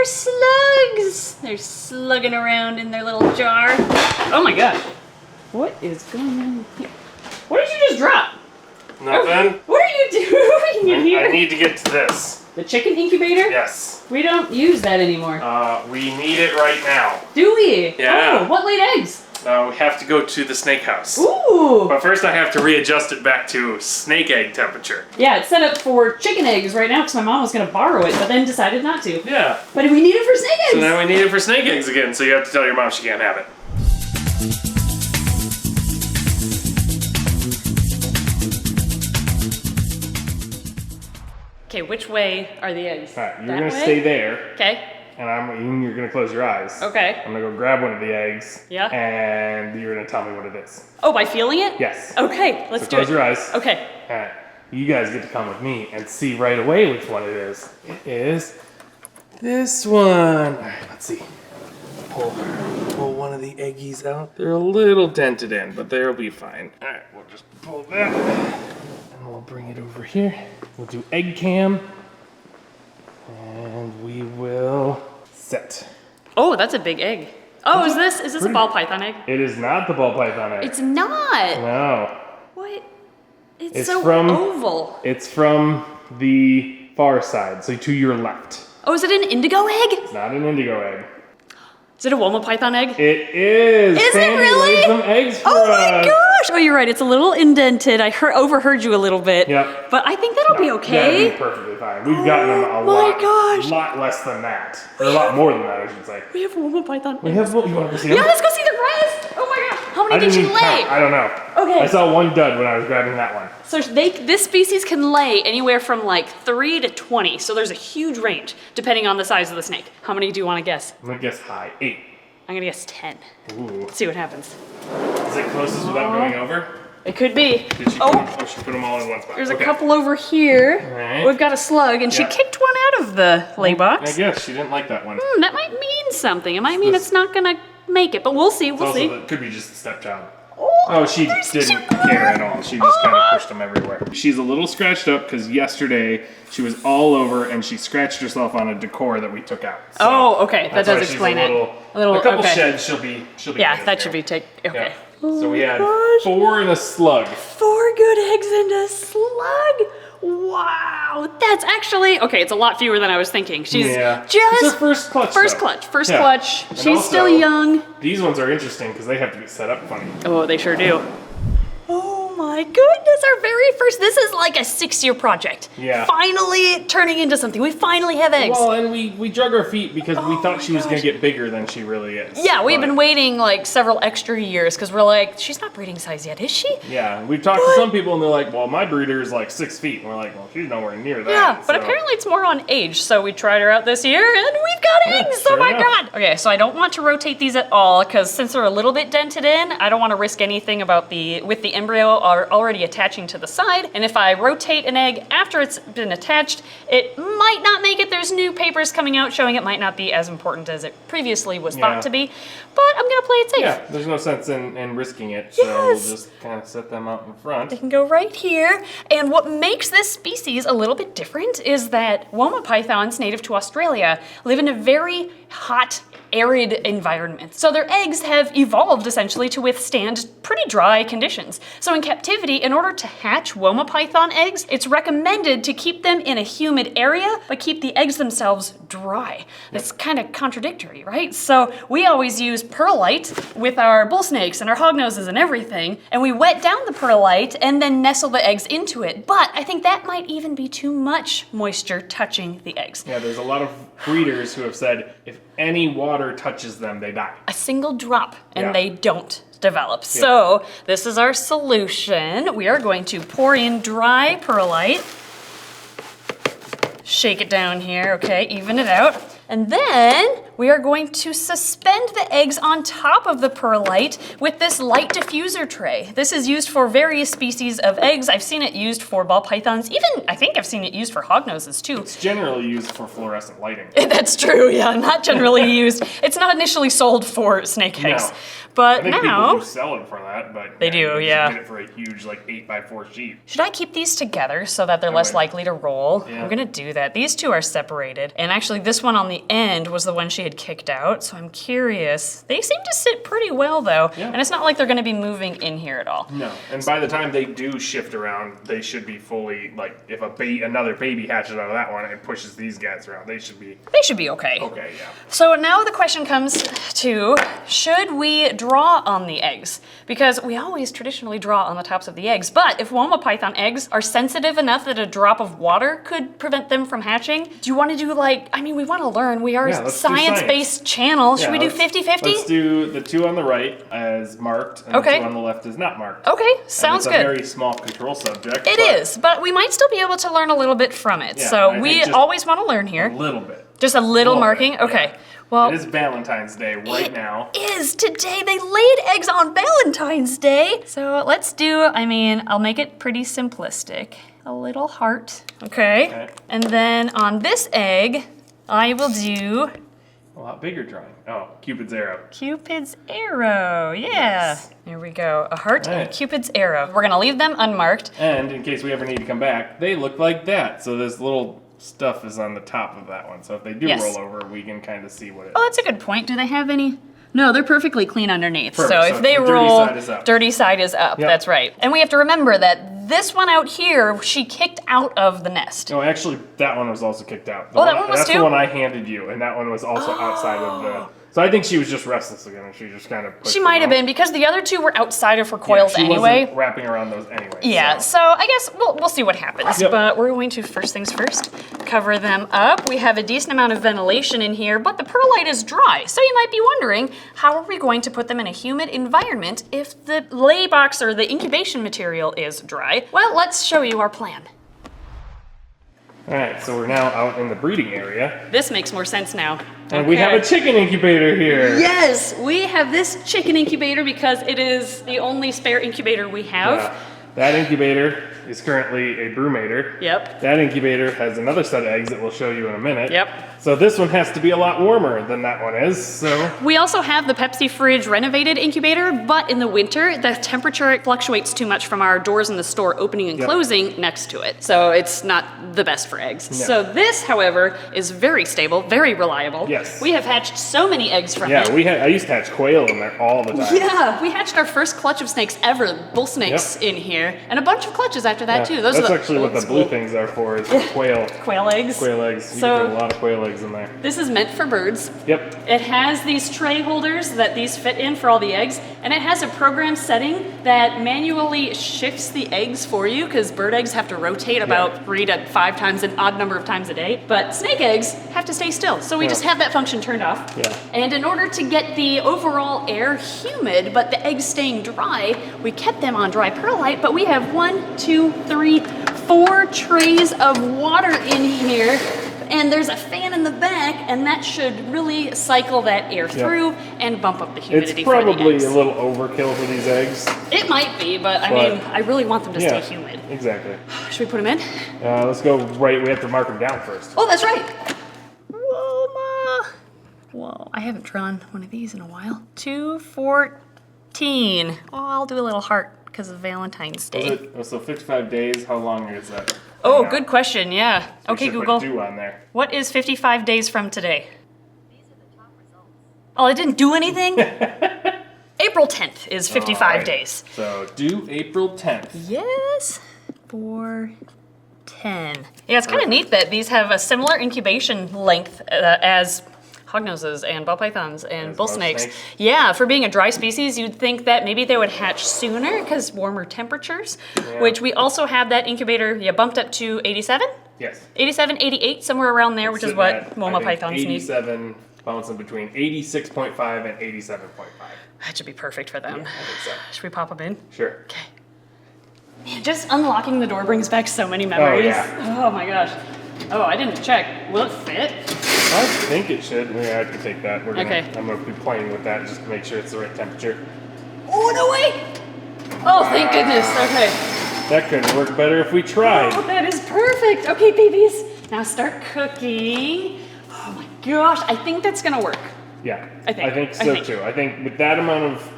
are slugs. They're slugging around in their little jar. Oh my gosh. What is going on here? What did you just drop? Nothing. What are you doing in here? I need to get to this. The chicken incubator? Yes. We don't use that anymore. We need it right now. Do we? Yeah. Oh, what laid eggs? We have to go to the snake house. Ooh. But first I have to readjust it back to snake egg temperature. Yeah, it's set up for chicken eggs right now because my mom was going to borrow it, but then decided not to. Yeah. But we need it for snake eggs. So now we need it for snake eggs again, so you have to tell your mom she can't have it. Okay, which way are the eggs? All right, you're going to stay there. Okay. And you're going to close your eyes. Okay. I'm going to go grab one of the eggs. Yeah. And you're going to tell me what it is. Oh, by feeling it? Yes. Okay, let's do it. Close your eyes. Okay. All right. You guys get to come with me and see right away which one it is. It is this one. All right, let's see. Pull one of the eggies out. They're a little dented in, but they'll be fine. All right, we'll just pull that. And we'll bring it over here. We'll do egg cam. And we will set. Oh, that's a big egg. Oh, is this a ball python egg? It is not the ball python egg. It's not. No. What? It's It's so oval. It's from the far side, so to your left. Oh, is it an indigo egg? It's not an indigo egg. Is it a Woma python egg? It is. Is it Sandy really? laid some eggs for Oh my us. gosh! Oh, you're right. It's a little indented. I overheard you a little bit. Yep. But I think that'll be okay. That'd be perfectly fine. We've gotten them a lot less than that. Or a lot more than that, I should say. We have a Woma python. We have. You want to see them? Yeah, let's go see the rest. Oh my gosh! How I many didn't did you even lay? count. I don't know. Okay. I saw one dud when I was grabbing that one. So this species can lay anywhere from like 3 to 20. So there's a huge range depending on the size of the snake. How many do you want to guess? I'm gonna guess high. 8. I'm gonna guess 10. Ooh. Let's see what happens. Is it closest without going over? It could be. Did she put them, or she put them all in one spot? There's a couple over here. All right. We've got a slug, and she Yeah. kicked one out of the lay box. I guess she didn't like that one. That might mean something. It might mean it's not gonna make it, but we'll see. We'll see. It could be just a stepchild. Oh, She there's didn't two care at all. She just kind Oh. of pushed them everywhere. She's a little scratched up because yesterday she was all over and she scratched herself on a decor that we took out. So Oh, okay. That that's why does she's explain it. A couple okay. sheds, she'll be. Yeah, good that there. should be okay. Yeah. So we had gosh. 4 and a slug. 4 good eggs and a slug. Wow, that's actually okay. It's a lot fewer than I was thinking. She's It's just her first clutch. first though. clutch. Yeah. Clutch. And She's also, still young. These ones are interesting because they have to be set up funny. Oh, they sure do. Oh my goodness, our very first, this is like a 6-year project. Yeah. Finally turning into something. We finally have eggs. Well, and we drug our feet because we Oh thought my she was going gosh. to get bigger than she really is. Yeah, we've But- been waiting like several extra years because we're like, she's not breeding size yet, is she? Yeah, we've talked to some people and they're like, well, my breeder is like 6 feet. And we're like, well, she's nowhere near that. Yeah, but so- apparently it's more on age. So we tried her out this year and we've got eggs. sure Oh my enough. God. Okay, so I don't want to rotate these at all because since they're a little bit dented in, I don't want to risk anything with the embryo already attaching to the side. And if I rotate an egg after it's been attached, it might not make it. There's new papers coming out showing it might not be as important as it previously was thought to be. But I'm gonna play it safe. Yeah, there's no sense in risking it. So we'll Yes. just kind of set them out in front. They can go right here. And what makes this species a little bit different is that Woma pythons native to Australia live in a very hot, arid environment. So their eggs have evolved essentially to withstand pretty dry conditions. So in captivity, in order to hatch Woma python eggs, it's recommended to keep them in a humid area, but keep the eggs themselves dry. That's kind of contradictory, right? So we always use perlite with our bull snakes and our hognoses and everything, and we wet down the perlite and then nestle the eggs into it. But I think that might even be too much moisture touching the eggs. Yeah, there's a lot of breeders who have said if any water touches them, they die. A single drop and Yeah. they don't develop. So this is our solution. We are going to pour in dry perlite. Shake it down here, okay, even it out. And then we are going to suspend the eggs on top of the perlite with this light diffuser tray. This is used for various species of eggs. I've seen it used for ball pythons. Even, I think I've seen it used for hognoses too. It's generally used for fluorescent lighting. That's true, yeah, not generally used. It's not initially sold for snake eggs. No. But I think now, people do sell it for that, but They do, you yeah. get it for a huge, like 8x4 sheet. should I keep these together so that they're less would. likely to roll? Yeah. I'm gonna do that. These two are separated. And actually this one on the end was the one she had kicked out, so I'm curious. They seem to sit pretty well though, Yeah. and it's not like they're gonna be moving in here at all. No, and by the time they do shift around, they should be fully, like, if another baby hatches out of that one and pushes these guys around, they should be They should be okay. okay, yeah. So now the question comes to, should we draw on the eggs? Because we always traditionally draw on the tops of the eggs, but if Woma python eggs are sensitive enough that a drop of water could prevent them from hatching, do you want to do we want to learn. We are Yeah, a let's do science-based channel. Should Yeah, we do let's- 50-50? Let's do the two on the right as marked, and Okay. the two on the left is not marked. Okay, And sounds it's a good. very small control subject. It is, but we might still be able to learn a little bit from it. Yeah, So I think we just always want to learn A here. little bit. Just a little Little marking? bit, Okay. yeah. Well, It is Valentine's Day right now. is today. They laid eggs on Valentine's Day. So let's do, I'll make it pretty simplistic. A little heart. Okay. And then on this egg, I will do A lot bigger drawing. Oh, Cupid's arrow. Cupid's arrow. Yeah. Yes. There we go. A heart and a Right. Cupid's arrow. We're gonna leave them unmarked. And in case we ever need to come back, they look like that. So this little stuff is on the top of that one. So if they do Yes. roll over, we can kind of see what it Oh, is. that's a good point. Do they have any? No, they're perfectly clean underneath. Perfect. So So if they the dirty roll, side is up. dirty side is up. Yep. That's right. And we have to remember that this one out here, she kicked out of the nest. No, actually, that one was also kicked out. Oh, that one was That's too? the one I handed you, and that one was also outside of the... So I think she was just restless again, and she just kind of pushed She them might have out. been because the other two were outside of her Yeah, coils she anyway. wasn't wrapping around those anyway. Yeah, so I guess we'll see what happens. Yep. But we're going to, first things first, cover them up. We have a decent amount of ventilation in here, but the perlite is dry. So you might be wondering, how are we going to put them in a humid environment if the lay box or the incubation material is dry? Well, let's show you our plan. All right, so we're now out in the breeding area, This makes more sense now. and we have a chicken incubator here. Yes, we have this chicken incubator because it is the only spare incubator we have. That incubator is currently a brumator. Yep. That incubator has another set of eggs that we'll show you in a minute. Yep. So this one has to be a lot warmer than that one is, so... We also have the Pepsi Fridge renovated incubator, but in the winter, the temperature fluctuates too much from our doors in the store opening and Yep. closing next to it. So it's not the best for eggs. No. So this, however, is very stable, very reliable. Yes. We have hatched so many eggs from Yeah, it. I used to hatch quail in there all the time. Yeah, we hatched our first clutch of snakes ever, bull snakes in here, and a bunch of clutches after that too. Those That's are the actually what old the blue school things are for, is for quail. quail eggs. Quail eggs. You So- can put a lot of quail eggs in there. This is meant for birds. Yep. It has these tray holders that these fit in for all the eggs, and it has a program setting that manually shifts the eggs for you because bird eggs have to rotate about 3 to 5 times, an odd number of times a day. But snake eggs have to stay still, so we just have that function turned off. Yeah. And in order to get the overall air humid, but the eggs staying dry, we kept them on dry perlite, but we have 1, 2, 3, 4 trays of water in here. And there's a fan in the back, and that should really cycle that air through and bump up the It's humidity for the probably eggs. a little overkill for these eggs. It might be, but I mean, I really want them to Yeah, stay humid. exactly. Should we put them in? Let's go right, we have to mark them down first. Oh, that's right. Woma. Whoa, I haven't drawn one of these in a while. 214. Oh, I'll do a little heart because of Valentine's Day. So 55 days, how long is that? Oh, Now, good question, yeah. we Okay, should put Google. due on there. What is 55 days from today? Oh, I didn't do anything? April 10th is 55 Alright. days. So due April 10th. Yes, 410. Yeah, it's kind of neat that these have a similar incubation length as hognoses and ball pythons and As bull most snakes. snakes. Yeah, for being a dry species, you'd think that maybe they would hatch sooner because warmer temperatures, which we also have that incubator bumped up to 87? Yes. 87, 88, somewhere around there, which is Sitting what at, Woma I think, pythons need. 87, bouncing between 86.5 and 87.5. That should be perfect for them. I think so. Should we pop them in? Sure. Okay. Man, just unlocking the door brings back so many memories. yeah. Oh my gosh. Oh, I didn't check. Will it fit? I think it should. Yeah, I can take that. Okay. I'm gonna be playing with that just to make sure it's the right temperature. Oh, no way! Oh, thank goodness. Okay. That couldn't work better if we tried. Oh, that is perfect. Okay, babies. Now start cooking. Oh my gosh, I think that's gonna work. Yeah, I think so too. I think with that amount of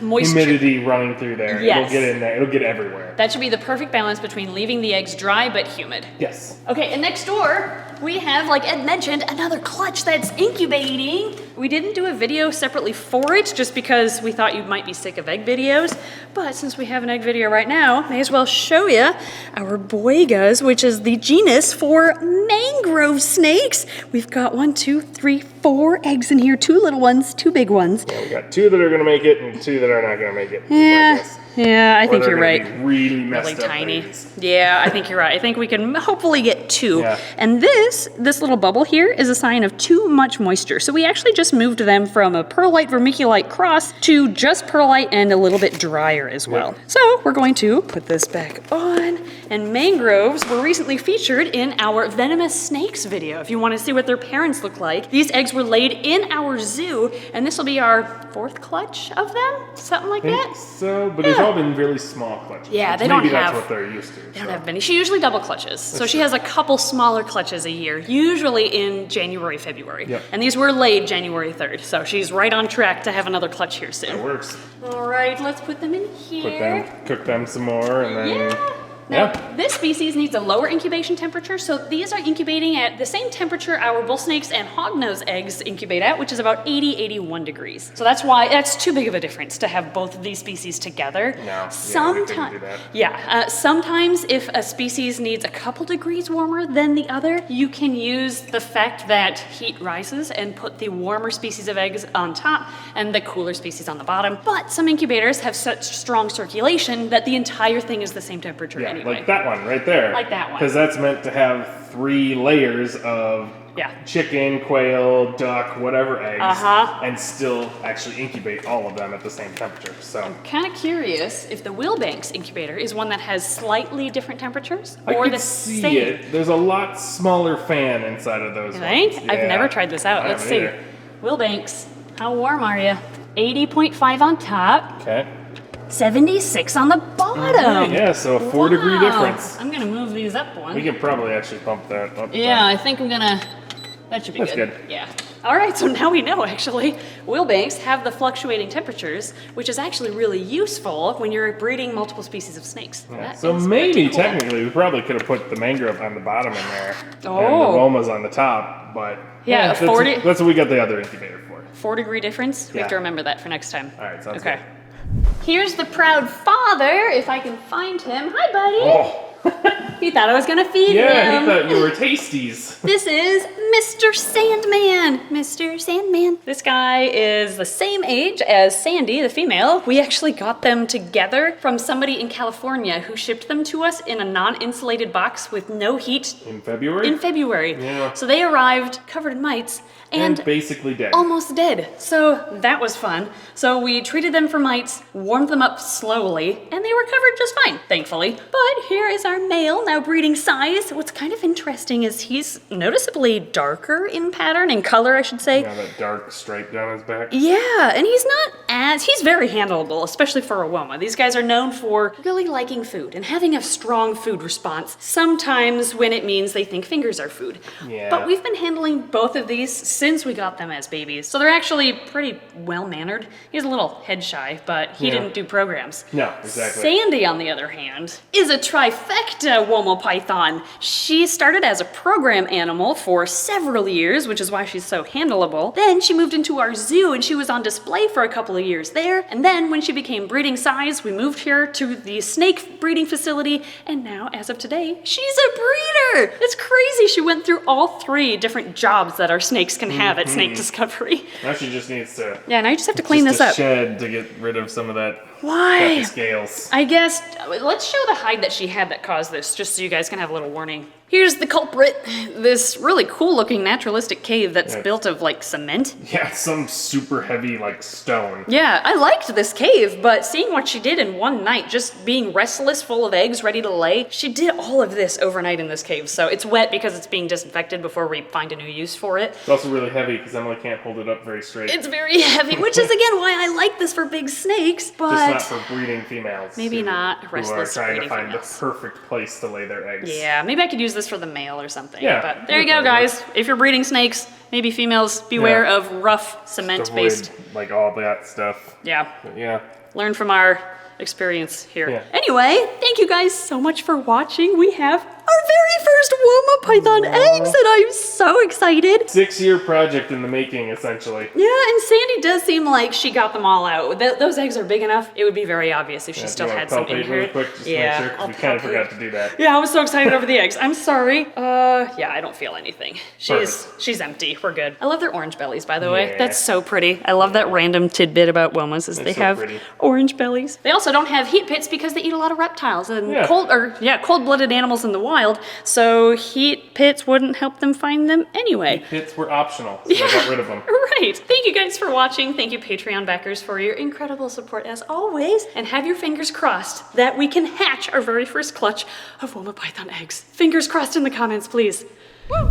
moisture, humidity running through there, yes, it'll get in there. It'll get everywhere. That should be the perfect balance between leaving the eggs dry but humid. Yes. Okay, and next door, we have, like Ed mentioned, another clutch that's incubating. We didn't do a video separately for it just because we thought you might be sick of egg videos. But since we have an egg video right now, may as well show you our boigas, which is the genus for mangrove snakes. We've got 1, 2, 3, 4 eggs in here. 2 little ones, 2 big ones. Yeah, we got 2 that are gonna make it and 2 that are not gonna make it. Yeah, I think you're right. Really messed Really up tiny. babies. Yeah, I think you're right. I think we can hopefully get 2. Yeah. And this little bubble here is a sign of too much moisture. So we actually just moved them from a perlite vermiculite cross to just perlite and a little bit drier as well. Yeah. So we're going to put this back on. And mangroves were recently featured in our venomous snakes video. If you want to see what their parents look like, these eggs were laid in our zoo, and this will be our 4th clutch of them, something like that. So, but it's all been really small clutches. Yeah, they Maybe don't Maybe have- that's what they're used to. They don't have many. She usually double clutches. So she has a couple smaller clutches a year, usually in January, February. Yep. And these were laid January 3rd. So she's right on track to have another clutch here It soon. works. All right, let's put them in here. Cook them some more, and then. Yeah. Now, this species needs a lower incubation temperature, so these are incubating at the same temperature our bull snakes and hognose eggs incubate at, which is about 80, 81 degrees. So that's why that's too big of a difference to have both of these species together. No, Sometimes, sometimes if a species needs a couple degrees warmer than the other, you can use the fact that heat rises and put the warmer species of eggs on top and the cooler species on the bottom. But some incubators have such strong circulation that the entire thing is the same temperature anyway. Like that one right there. Like that one. Because that's meant to have 3 layers of chicken, quail, duck, whatever eggs, and still actually incubate all of them at the same temperature. So I'm kind of curious if the Wilbanks incubator is one that has slightly different temperatures or the see same. it. There's a lot smaller fan inside of those You ones. think? Yeah. I've never tried this out. I Let's haven't see. either. Wilbanks, how warm are you? 80.5 on top. Okay. 76 on the bottom. Right, yeah, so a 4-degree difference. I'm gonna move these up one. We can probably actually bump that up. Yeah, I think I'm gonna. That should be That's good. Yeah. All right, so now we know actually, Wilbanks have the fluctuating temperatures, which is actually really useful when you're breeding multiple species of snakes. Yeah. That So is maybe pretty cool. technically we probably could have put the mangrove on the bottom in there and the Oh. Womas on the top, but Yeah, that's, 40 that's what we got the other incubator for. 4-degree difference. We have to remember that for next time. All right, sounds Okay. Here's the proud father, if I can find him. Hi, buddy. Oh. He thought I was gonna feed Yeah, him. he thought you were tasties. This is Mr. Sandman. Mr. Sandman. This guy is the same age as Sandy, the female. We actually got them together from somebody in California who shipped them to us in a non-insulated box with no heat In February? in February. Yeah. So they arrived covered in mites and basically dead. almost dead. So that was fun. So we treated them for mites, warmed them up slowly, and they recovered just fine, thankfully. But here is our male, now breeding size. What's kind of interesting is he's noticeably darker in pattern, in color, I should say. Yeah, that dark stripe down his back. Yeah, and he's very handleable, especially for a Woma. These guys are known for really liking food and having a strong food response, sometimes when it means they think fingers are food. Yeah. But we've been handling both of these since we got them as babies, so they're actually pretty well-mannered. He's a little head shy, but he didn't do programs. No, exactly. Sandy, on the other hand, is a trifecta Woma python. She started as a program animal for several years, which is why she's so handleable. Then she moved into our zoo and she was on display for a couple of years there. And then when she became breeding size, we moved her to the snake breeding facility. And now, as of today, she's a breeder. It's crazy. She went through all 3 different jobs that our snakes can have at Snake Discovery. Now she just needs to Yeah, now you just have to clean this up. shed to get rid of some of that Why? scales. I guess, let's show the hide that she had that caused this, just so you guys can have a little warning. Here's the culprit. This really cool looking naturalistic cave that's built of like cement. Yeah, some super heavy like stone. Yeah, I liked this cave, but seeing what she did in one night, just being restless, full of eggs, ready to lay, she did all of this overnight in this cave. So it's wet because it's being disinfected before we find a new use for it. It's also really heavy because Emily can't hold it up very straight. It's very heavy, which is again why I like this for big snakes, but just not for breeding females. maybe not restless who are trying to breeding find females. the perfect place to lay their eggs. Yeah, maybe I could use this for the male or something. Yeah, But there you go, guys. If you're breeding snakes, maybe females, beware of rough cement-based. Avoid, like all that stuff. Yeah. But yeah. Learn from our experience here. Yeah. Anyway, thank you guys so much for watching. We have our very first Woma python eggs, and I'm so excited. 6-year project in the making, essentially. Yeah, and Sandy does seem like she got them all out. Those eggs are big enough. It would be very obvious if she still had some in here. Really quick, just to make sure, 'cause we kind of forgot to do that. Yeah, I was so excited over the eggs. I'm sorry. Yeah, I don't feel anything. She's empty. We're good. I love their orange bellies, by the way. Yeah. That's so pretty. I love that random tidbit about Womas is they so have pretty. orange bellies. They also don't have heat pits because they eat a lot of reptiles and Yeah. cold-blooded animals in the wild. So heat pits wouldn't help them find them anyway. Pits were optional, so they got rid of them. Right. Thank you guys for watching. Thank you Patreon backers for your incredible support as always. And have your fingers crossed that we can hatch our very first clutch of Woma python eggs. Fingers crossed in the comments, please. Woo!